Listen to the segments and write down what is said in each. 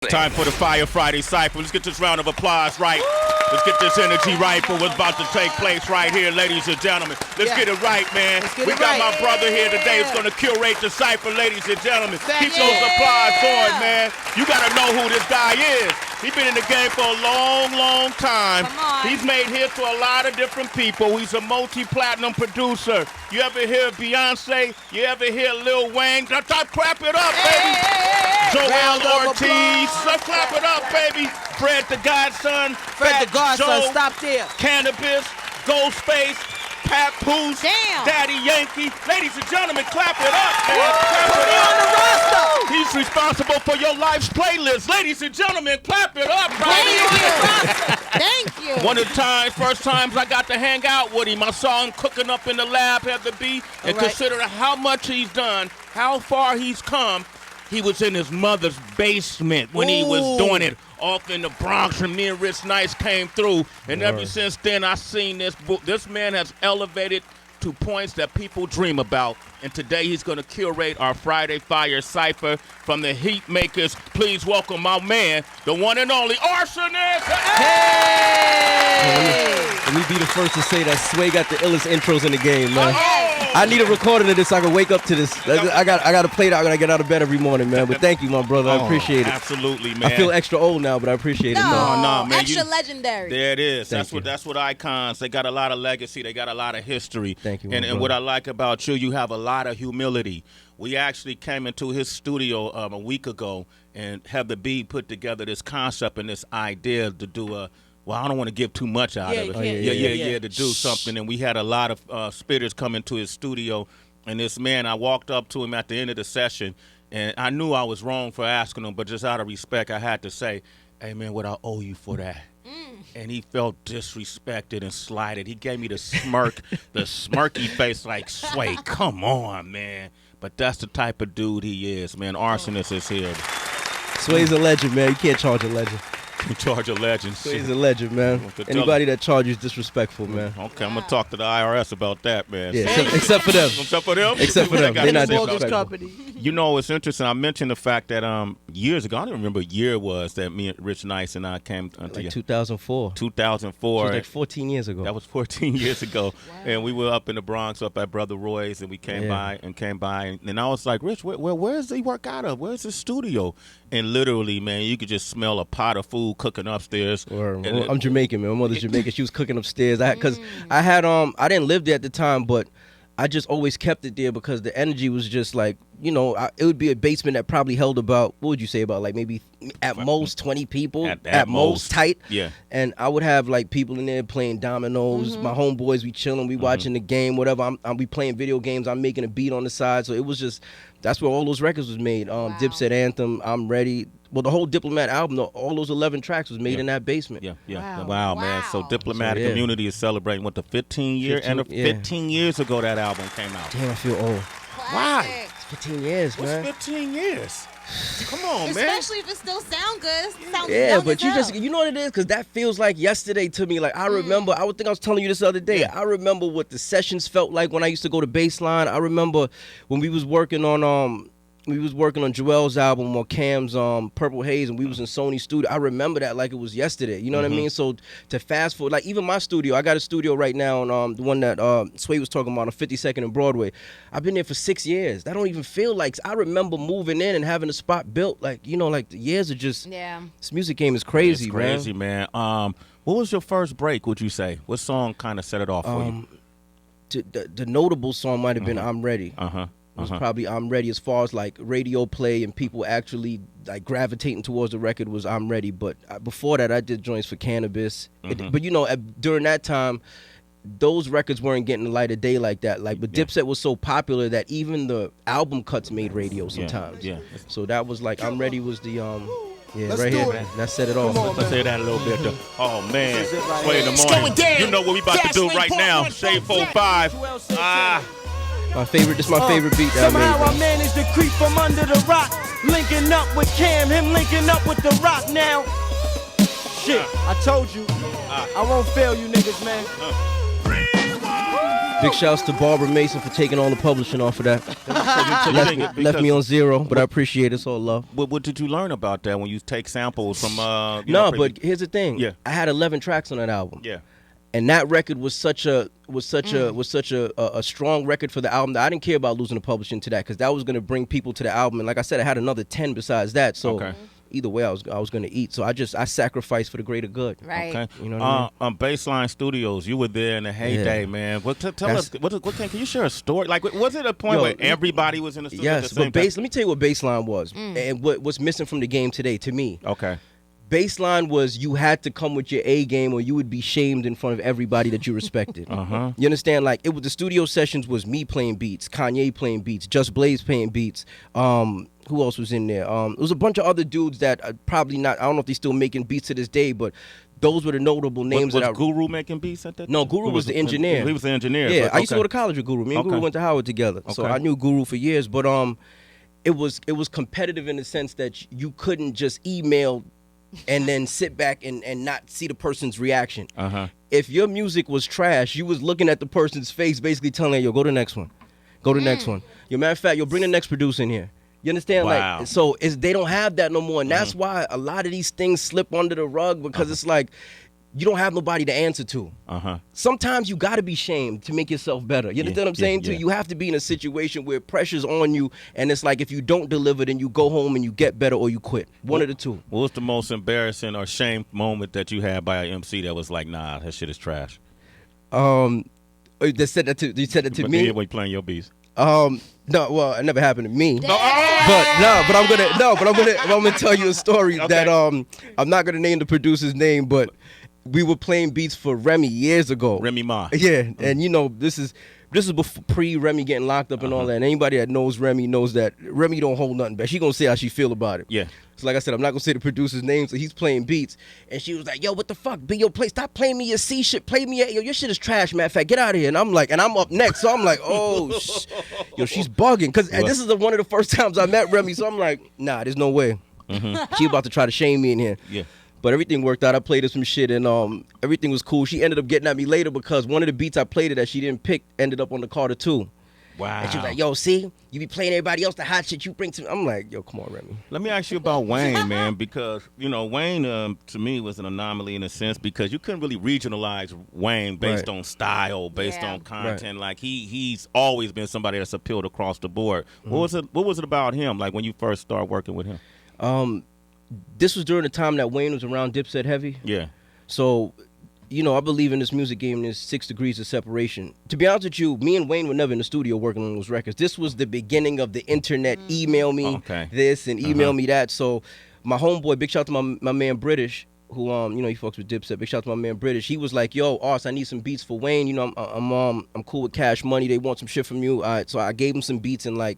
Time for the Fire Friday Cypher. Let's get this round of applause right. Let's get this energy right for what's about to take place right here, ladies and gentlemen. Let's get it right, man. We got my brother here today who's going to curate the cypher, ladies and gentlemen. Keep those applause going, man. You got to know who this guy is. He's been in the game for a long, long time. He's made hits for a lot of different people. He's a multi-platinum producer. You ever hear Beyonce? You ever hear Lil Wayne? Clap it up, baby. Joel Ortiz. Clap it up, baby. Fred the Godson. Fred the Godson, stop there. Cannabis, Ghostface, Papoose, Daddy Yankee. Ladies and gentlemen, clap it up, man. Clap it up. On the roster. He's responsible for your life's playlist. Ladies and gentlemen, clap it up. Thank you. One of the first times I got to hang out with him, I saw him cooking up in the lab at the beat, and consider how much he's done, how far he's come. He was in his mother's basement when he was doing it off in the Bronx, and me and Rich Nice came through. And ever since then, I seen this book. This man has elevated to points that people dream about. And today he's going to curate our Friday Fire Cypher from the Heat Makers. Please welcome my man, the one and only RSONIST. Hey! Let me be the first to say that Sway got the illest intros in the game, man. I need a recording of this so I can wake up to this. I got to play that when I get out of bed every morning, man. But thank you, my brother. I appreciate it. Absolutely, man. I feel extra old now, but I appreciate it. No, man. Extra legendary. There it is. That's what icons. They got a lot of legacy. They got a lot of history. Thank you, and what I like about you have a lot of humility. We actually came into his studio a week ago and have the B put together this concept and this idea to do a. Well, I don't want to give too much out of it. To do something. And we had a lot of spitters come into his studio. And this man, I walked up to him at the end of the session, and I knew I was wrong for asking him, but just out of respect, I had to say, hey, man, what I owe you for that? And he felt disrespected and slighted. He gave me the smirk, the smirky face like, Sway, come on, man. But that's the type of dude he is, man. RSONIST is here. Sway's a legend, man. You can't charge a legend. You charge a legend. Sway's a legend, man. Anybody that charges disrespectful, man. Okay, I'm going to talk to the IRS about that, man. Yeah, except for them. Except for them? Except for them. They're not disrespectful. You know, it's interesting. I mentioned the fact that years ago, I don't remember what year it was that me and Rich Nice and I came to like 2004. 2004. It was like 14 years ago. That was 14 years ago. Wow. And we were up in the Bronx, up at Brother Roy's, and we came by. And I was like, Rich, where's he work out of? Where's his studio? And literally, man, you could just smell a pot of food cooking upstairs. I'm Jamaican, man. My mother's Jamaican. She was cooking upstairs. I didn't live there at the time, but I just always kept it there because the energy was just like, you know, it would be a basement that probably held about, what would you say, about like maybe at most 20 people, at most tight. Yeah. And I would have like people in there playing dominoes. My homeboys, we chilling, we watching the game, whatever. I'll be playing video games. I'm making a beat on the side. So it was just, that's where all those records was made. Dipset Anthem, I'm Ready. Well, the whole Diplomat album, all those 11 tracks was made in that basement. Wow, man. So Diplomatic Community is celebrating what, the 15 year and 15 years ago that album came out. Damn, I feel old. Why? It's 15 years, man. What's 15 years? Come on, man. Especially if it still sound good. But you know what it is? Because that feels like yesterday to me. Like, I remember, I was telling you this the other day. I remember what the sessions felt like when I used to go to Baseline. I remember when we was working on Joel's album or Cam's Purple Haze, and we was in Sony studio. I remember that like it was yesterday. You know what I mean? So to fast forward, like even my studio, I got a studio right now on the one that Sway was talking about on 52nd and Broadway. I've been there for 6 years. That don't even feel like. I remember moving in and having a spot built. Like, you know, like the years are just. Yeah. This music game is crazy, it's crazy, man. What was your first break? Would you say? What song kind of set it off for you? The notable song might have been "I'm Ready." It was probably I'm Ready. As far as like radio play and people actually like gravitating towards the record was I'm Ready. But before that, I did joints for Cannabis. But you know, during that time, those records weren't getting the light of day like that. Like, but Dipset was so popular that even the album cuts made radio sometimes. So that was like I'm Ready was the right here, man. That set it off. Let's say that a little bit. Oh man, Sway in the morning. You know what we about to do right now? Shade 45. My favorite, this is my favorite beat that Somehow I managed to creep from under the rock, linking up with Cam, him linking up with the rock now. Shit, I told you, I won't fail you niggas, man. Big shouts to Barbara Mason for taking all the publishing off of that. Left me on zero, but I appreciate it. It's all love. What did you learn about that when you take samples from? But here's the thing. Yeah. I had 11 tracks on that album. Yeah. And that record was such a strong record for the album that I didn't care about losing the publishing to that, because that was going to bring people to the album. And like I said, I had another 10 besides that. So either way, I was going to eat. So I sacrificed for the greater good. Right. Okay. You know what I mean? Baseline Studios, you were there in the heyday, man. Tell us, can you share a story? Like, was it a point where everybody was in the studio at the same time? Let me tell you what Baseline was, and what's missing from the game today to me. Okay. Baseline was you had to come with your A game or you would be shamed in front of everybody that you respected. You understand? Like, it was the studio sessions was me playing beats, Kanye playing beats, Just Blaze playing beats. Who else was in there? It was a bunch of other dudes that probably not. I don't know if they're still making beats to this day, but those were the notable names. Was Guru making beats at that time? No, Guru was the engineer. He was the engineer. Yeah, I used to go to college with Guru. Me and Guru went to Howard together, so I knew Guru for years. But it was competitive in the sense that you couldn't just email and then sit back and not see the person's reaction. If your music was trash, you was looking at the person's face, basically telling them, yo, go to the next one. Go to the next one. Yo, matter of fact, yo, bring the next producer in here. You understand? Wow. Like, so they don't have that no more. And that's why a lot of these things slip under the rug, because it's like, you don't have nobody to answer to. Sometimes you got to be shamed to make yourself better. You understand what I'm saying? Too? You have to be in a situation where pressure's on you, and it's like if you don't deliver, then you go home and you get better or you quit. One of the two. What was the most embarrassing or shame moment that you had by an MC that was like, nah, that shit is trash? They said that to me. Yeah, when you playing your beats. No, well, it never happened to me. But I'm gonna tell you a story that I'm not gonna name the producer's name, but we were playing beats for Remy years ago. Remy Ma. Yeah, and you know this is before pre-Remy getting locked up and all that. And anybody that knows Remy knows that Remy don't hold nothing back. She gonna say how she feel about it. Yeah. So like I said, I'm not gonna say the producer's name. So he's playing beats, and she was like, "Yo, what the fuck? Stop playing me your C shit. Play me your shit is trash, matter of fact. Get out of here." And I'm like, and I'm up next, so I'm like, oh, yo, she's bugging, because this is one of the first times I met Remy. So I'm like, nah, there's no way. She about to try to shame me in here. Yeah. But everything worked out. I played her some shit, and everything was cool. She ended up getting at me later because one of the beats I played her that she didn't pick ended up on the Carter 2. Wow. And she was like, yo, see? You be playing everybody else the hot shit you bring to me. I'm like, yo, come on, Remy. Let me ask you about Wayne, man, because, you know, Wayne, to me, was an anomaly in a sense because you couldn't really regionalize Wayne based on style, based on content. Like, he's always been somebody that's appealed across the board. What was it about him, like, when you first started working with him? This was during the time that Wayne was around Dipset heavy. Yeah. So, you know, I believe in this music game, there's 6 degrees of separation. To be honest with you, me and Wayne were never in the studio working on those records. This was the beginning of the internet. Email me this and email me that. So my homeboy, big shout out to my man British, who you know, he fucks with Dipset. Big shout out to my man British. He was like, yo, Ars, I need some beats for Wayne. You know, I'm cool with Cash Money. They want some shit from you. All right, so I gave him some beats in like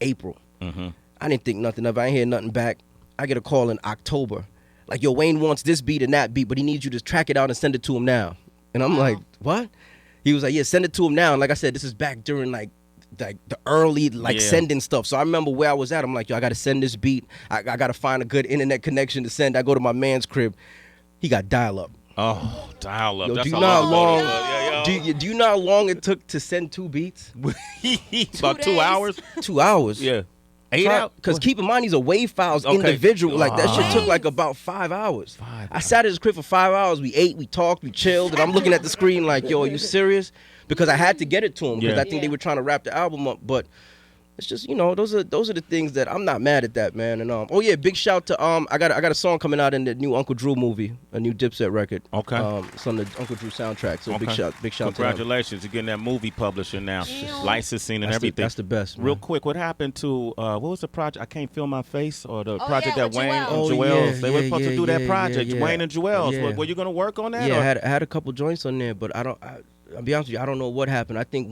April. I didn't think nothing of it. I ain't hear nothing back. I get a call in October. Like, yo, Wayne wants this beat and that beat, but he needs you to track it out and send it to him now. And I'm like, what? He was like, yeah, send it to him now. And like I said, this is back during like the early sending stuff. So I remember where I was at. I'm like, yo, I got to send this beat. I got to find a good internet connection to send. I go to my man's crib. He got dial-up. Oh, dial-up. Yo, That's do you know how long it took to send 2 beats? About 2 hours? 2 hours. Yeah. 8 hours? Because keep in mind, these are WAV files, individual. Like, that shit took like about 5 hours. I sat at his crib for 5 hours. We ate, we talked, we chilled, and I'm looking at the screen like, yo, are you serious? Because I had to get it to him because I think they were trying to wrap the album up. But it's just, you know, those are the things that I'm not mad at that, man. And oh yeah, big shout to I got a song coming out in the new Uncle Drew movie, a new Dipset record. Okay. It's on the Uncle Drew soundtrack. So big shout. Congratulations, you're getting that movie publisher now, licensing and everything. That's the best. Man. Real quick, what happened to what was the project? I Can't Feel My Face, or the project that Wayne and Joel. Joel's. They were supposed to do that project. Wayne and Joel's. Yeah. Were you gonna work on that? Yeah, I had a couple joints on there, but I'll be honest with you, I don't know what happened. I think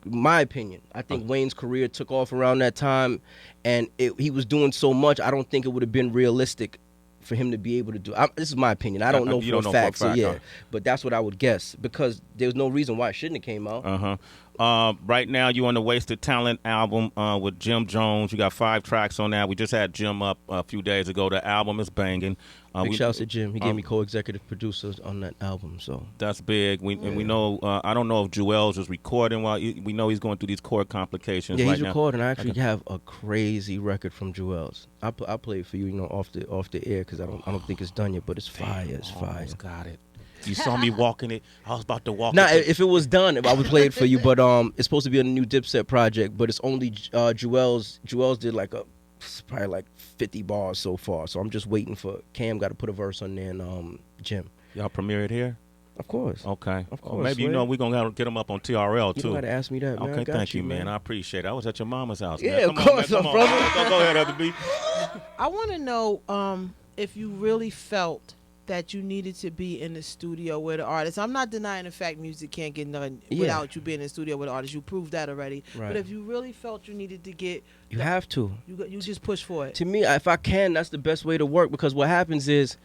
my opinion, Wayne's career took off around that time, and he was doing so much, I don't think it would have been realistic for him to be able to do. This is my opinion. I don't know for a fact. So yeah, but that's what I would guess because there's no reason why it shouldn't have came out. Right now, you on the Wasted Talent album with Jim Jones. You got 5 tracks on that. We just had Jim up a few days ago. The album is banging. Big shouts to Jim. He gave me co-executive producers on that album. So that's big. And we know. I don't know if Jewels is recording. While we know he's going through these chord complications. Yeah, right he's now. recording. I actually have a crazy record from Jewels. I'll play it for you, off the air because I don't think it's done yet. But it's fire. It's fire. Got it. You saw me walking it. I was about to walk. Nah, if it was done, I would play it for you. But it's supposed to be on a new Dipset project. But it's only Jewels. Jewels did probably like 50 bars so far. So I'm just waiting for Cam. Got to put a verse on there and Jim. Y'all premiere it here? Of course. Okay. Of course. Maybe we're gonna get them up on TRL too. You gotta ask me that, man. Okay, thank you, man. I appreciate it. I was at your mama's house. Yeah, man. of course, Come on, brother. Go ahead, Other B. I want to know if you really felt that you needed to be in the studio with an artist. I'm not denying the fact music can't get done without you being in the studio with an artist. You proved that already. Right. But if you really felt you needed to get... You have to. You just push for it. To me, if I can, that's the best way to work because what happens is,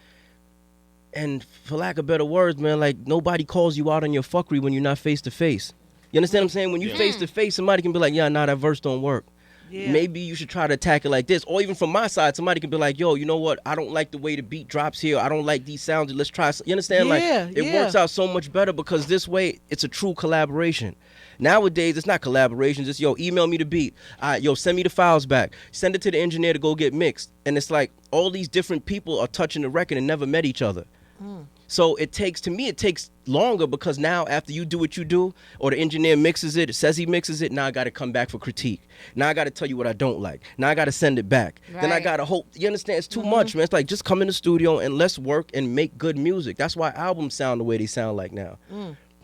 and for lack of better words, man, like nobody calls you out on your fuckery when you're not face to face. You understand what I'm saying? When you face to face, somebody can be like, yeah, nah, that verse don't work. Yeah. Maybe you should try to attack it like this. Or even from my side, somebody can be like, yo, you know what? I don't like the way the beat drops here. I don't like these sounds. Let's try. You understand? It works out so much better because this way it's a true collaboration. Nowadays, it's not collaborations. It's, yo, email me the beat. Yo, send me the files back. Send it to the engineer to go get mixed. And it's like all these different people are touching the record and never met each other. So it takes longer because now after you do what you do, or the engineer mixes it says he mixes it, now I got to come back for critique. Now I got to tell you what I don't like. Now I got to send it back. Right. Then I got to hope. You understand? It's too much, man. It's like just come in the studio and let's work and make good music. That's why albums sound the way they sound like now.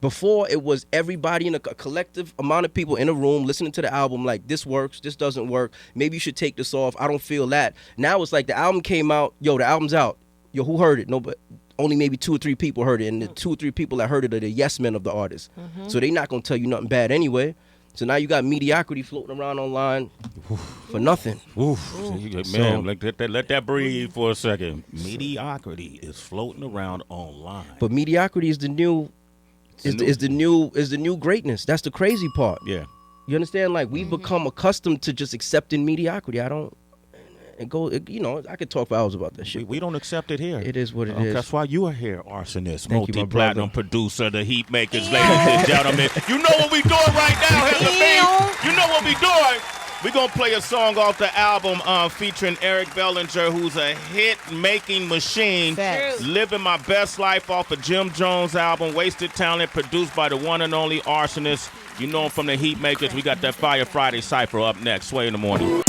Before, it was everybody in a collective amount of people in a room listening to the album like, this works, this doesn't work. Maybe you should take this off. I don't feel that. Now it's like the album came out. Yo, the album's out. Yo, who heard it? Nobody. Only maybe 2 or 3 people heard it, and the 2 or 3 people that heard it are the yes men of the artist. So they not gonna tell you nothing bad anyway. So now you got mediocrity floating around online for nothing. Man, let that breathe for a second. Mediocrity is floating around online. But mediocrity is the new greatness. That's the crazy part. Yeah. You understand? Like we've become accustomed to just accepting mediocrity. I could talk for hours about that shit. We don't accept it here. It is what it is. That's why you are here, Arsonist, Thank you, multi-platinum producer, the Heat Makers, ladies and gentlemen. You know what we doing right now, Heather. You know what we doing. We're going to play a song off the album featuring Eric Bellinger, who's a hit-making machine. Living My Best Life off of Jim Jones' album, Wasted Talent, produced by the one and only Arsonist. You know him from the Heat Makers. We got that Fire Friday Cypher up next. Sway in the morning.